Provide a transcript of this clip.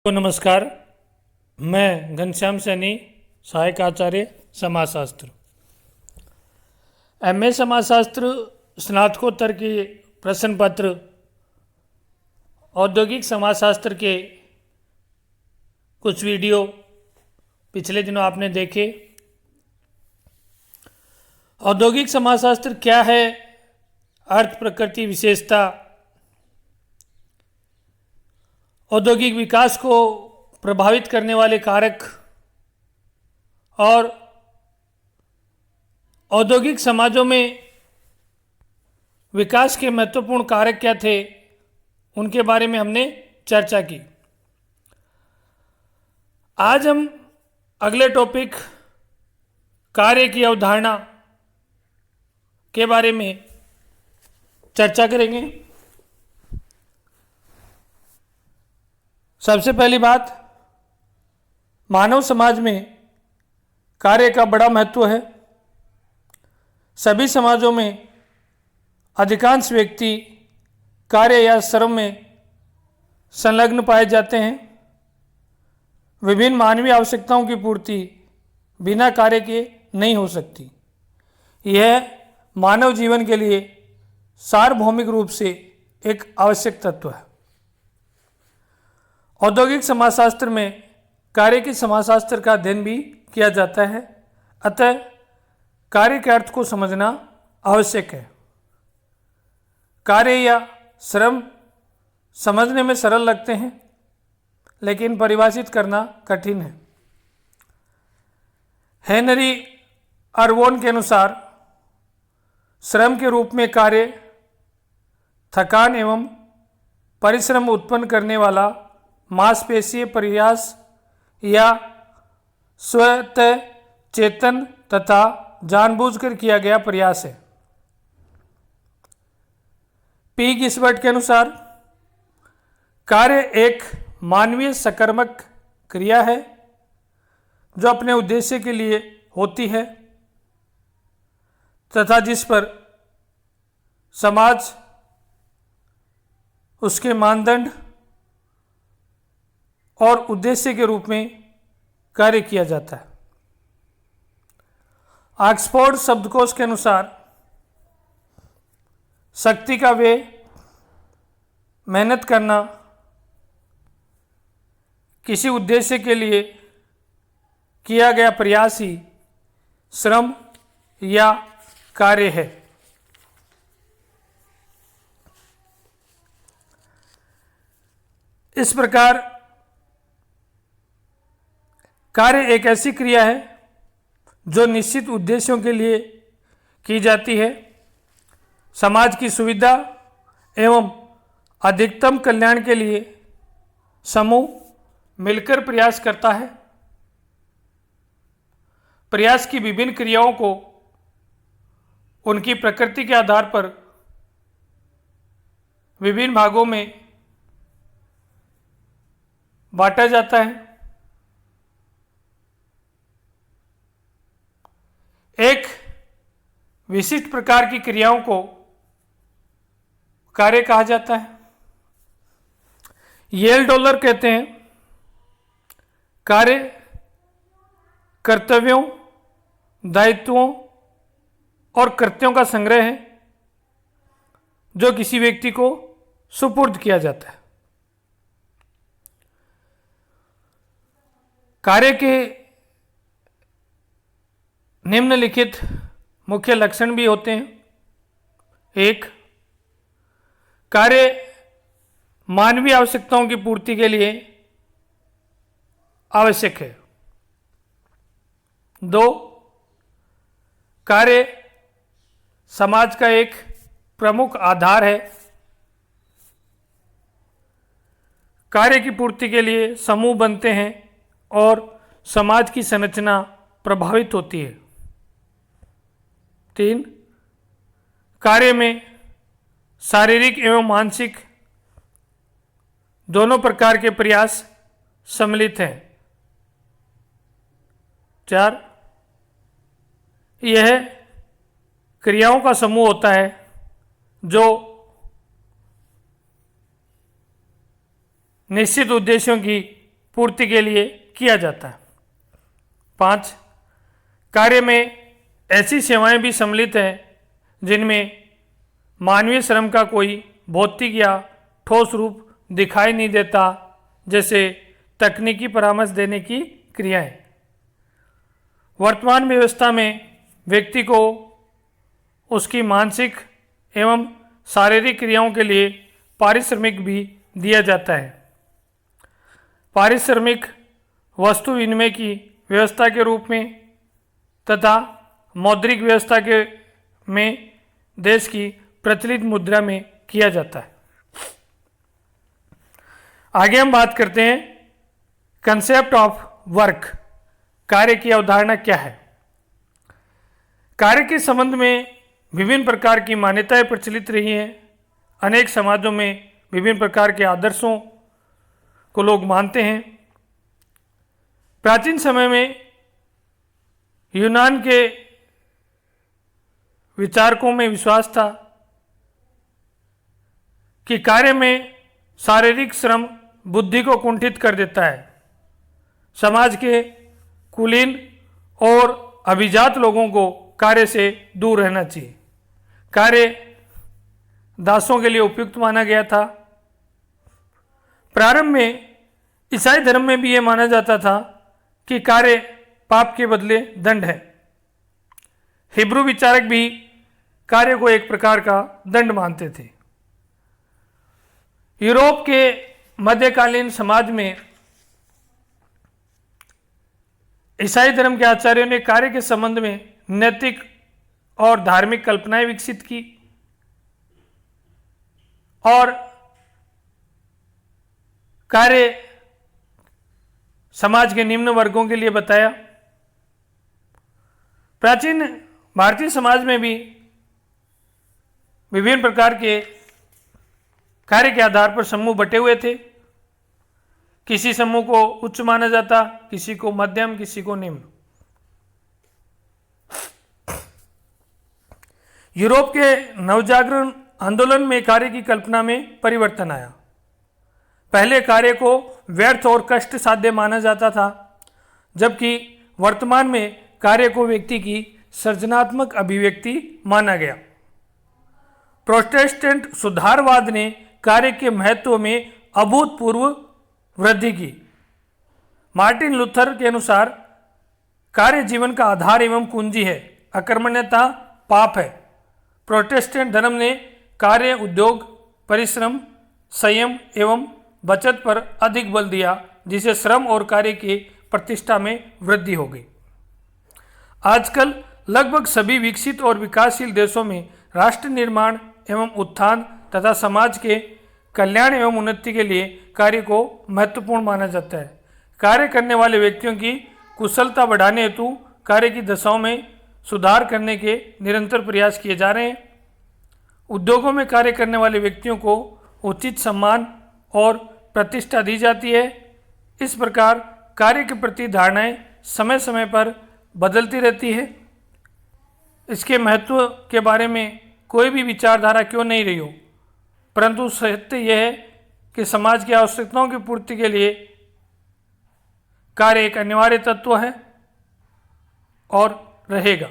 तो नमस्कार, मैं घनश्याम सैनी, सहायक आचार्य समाजशास्त्र। एमए समाजशास्त्र स्नातकोत्तर की प्रश्न पत्र औद्योगिक समाजशास्त्र के कुछ वीडियो पिछले दिनों आपने देखे। औद्योगिक समाजशास्त्र क्या है, अर्थ, प्रकृति, विशेषता, औद्योगिक विकास को प्रभावित करने वाले कारक और औद्योगिक समाजों में विकास के महत्वपूर्ण कारक क्या थे, उनके बारे में हमने चर्चा की। आज हम अगले टॉपिक कार्य की अवधारणा के बारे में चर्चा करेंगे। सबसे पहली बात, मानव समाज में कार्य का बड़ा महत्व है। सभी समाजों में अधिकांश व्यक्ति कार्य या श्रम में संलग्न पाए जाते हैं। विभिन्न मानवीय आवश्यकताओं की पूर्ति बिना कार्य के नहीं हो सकती। यह मानव जीवन के लिए सार्वभौमिक रूप से एक आवश्यक तत्व है। औद्योगिक समाजशास्त्र में कार्य के समाजशास्त्र का अध्ययन भी किया जाता है, अतः कार्य के अर्थ को समझना आवश्यक है। कार्य या श्रम समझने में सरल लगते हैं, लेकिन परिभाषित करना कठिन है। हेनरी अरवोन के अनुसार श्रम के रूप में कार्य थकान एवं परिश्रम उत्पन्न करने वाला मांसपेशीय प्रयास या स्वतः चेतन तथा जानबूझकर किया गया प्रयास है। पी गिस्बर्ट के अनुसार कार्य एक मानवीय सकर्मक क्रिया है जो अपने उद्देश्य के लिए होती है तथा जिस पर समाज उसके मानदंड और उद्देश्य के रूप में कार्य किया जाता है। ऑक्सफोर्ड शब्दकोश के अनुसार शक्ति का व्यय, मेहनत करना, किसी उद्देश्य के लिए किया गया प्रयास ही श्रम या कार्य है। इस प्रकार कार्य एक ऐसी क्रिया है जो निश्चित उद्देश्यों के लिए की जाती है। समाज की सुविधा एवं अधिकतम कल्याण के लिए समूह मिलकर प्रयास करता है। प्रयास की विभिन्न क्रियाओं को उनकी प्रकृति के आधार पर विभिन्न भागों में बांटा जाता है। एक विशिष्ट प्रकार की क्रियाओं को कार्य कहा जाता है। येल डॉलर कहते हैं, कार्य कर्तव्यों, दायित्वों और कृत्यों का संग्रह है जो किसी व्यक्ति को सुपुर्द किया जाता है। कार्य के निम्नलिखित मुख्य लक्षण भी होते हैं। एक, कार्य मानवीय आवश्यकताओं की पूर्ति के लिए आवश्यक है। दो, कार्य समाज का एक प्रमुख आधार है। कार्य की पूर्ति के लिए समूह बनते हैं और समाज की संरचना प्रभावित होती है। तीन, कार्य में शारीरिक एवं मानसिक दोनों प्रकार के प्रयास सम्मिलित हैं। चार, यह क्रियाओं का समूह होता है जो निश्चित उद्देश्यों की पूर्ति के लिए किया जाता है। 5, कार्य में ऐसी सेवाएं भी सम्मिलित हैं जिनमें मानवीय श्रम का कोई भौतिक या ठोस रूप दिखाई नहीं देता, जैसे तकनीकी परामर्श देने की क्रियाएं। वर्तमान व्यवस्था में व्यक्ति को उसकी मानसिक एवं शारीरिक क्रियाओं के लिए पारिश्रमिक भी दिया जाता है। पारिश्रमिक वस्तु विनिमय की व्यवस्था के रूप में तथा मौद्रिक व्यवस्था के में देश की प्रचलित मुद्रा में किया जाता है। आगे हम बात करते हैं कंसेप्ट ऑफ वर्क, कार्य की अवधारणा क्या है। कार्य के संबंध में विभिन्न प्रकार की मान्यताएं प्रचलित रही हैं। अनेक समाजों में विभिन्न प्रकार के आदर्शों को लोग मानते हैं। प्राचीन समय में यूनान के विचारकों में विश्वास था कि कार्य में शारीरिक श्रम बुद्धि को कुंठित कर देता है। समाज के कुलीन और अभिजात लोगों को कार्य से दूर रहना चाहिए। कार्य दासों के लिए उपयुक्त माना गया था। प्रारंभ में ईसाई धर्म में भी यह माना जाता था कि कार्य पाप के बदले दंड है। हिब्रू विचारक भी कार्य को एक प्रकार का दंड मानते थे। यूरोप के मध्यकालीन समाज में ईसाई धर्म के आचार्यों ने कार्य के संबंध में नैतिक और धार्मिक कल्पनाएं विकसित की और कार्य समाज के निम्न वर्गों के लिए बताया। प्राचीन भारतीय समाज में भी विभिन्न प्रकार के कार्य के आधार पर समूह बटे हुए थे। किसी समूह को उच्च माना जाता, किसी को मध्यम, किसी को निम्न। यूरोप के नवजागरण आंदोलन में कार्य की कल्पना में परिवर्तन आया। पहले कार्य को व्यर्थ और कष्ट साध्य माना जाता था, जबकि वर्तमान में कार्य को व्यक्ति की सृजनात्मक अभिव्यक्ति माना गया। प्रोटेस्टेंट सुधारवाद ने कार्य के महत्व में अभूतपूर्व वृद्धि की। मार्टिन लूथर के अनुसार कार्य जीवन का आधार एवं कुंजी है, अकर्मण्यता पाप है। प्रोटेस्टेंट धर्म ने कार्य, उद्योग, परिश्रम, संयम एवं बचत पर अधिक बल दिया, जिससे श्रम और कार्य की प्रतिष्ठा में वृद्धि हो गई। आजकल लगभग सभी विकसित और विकासशील देशों में राष्ट्र निर्माण एवं उत्थान तथा समाज के कल्याण एवं उन्नति के लिए कार्य को महत्वपूर्ण माना जाता है। कार्य करने वाले व्यक्तियों की कुशलता बढ़ाने हेतु कार्य की दशाओं में सुधार करने के निरंतर प्रयास किए जा रहे हैं। उद्योगों में कार्य करने वाले व्यक्तियों को उचित सम्मान और प्रतिष्ठा दी जाती है। इस प्रकार कार्य के प्रति धारणाएं समय समय पर बदलती रहती है। इसके महत्व के बारे में कोई भी विचारधारा क्यों नहीं रही हो, परंतु सत्य यह है कि समाज की आवश्यकताओं की पूर्ति के लिए कार्य एक अनिवार्य तत्व है और रहेगा।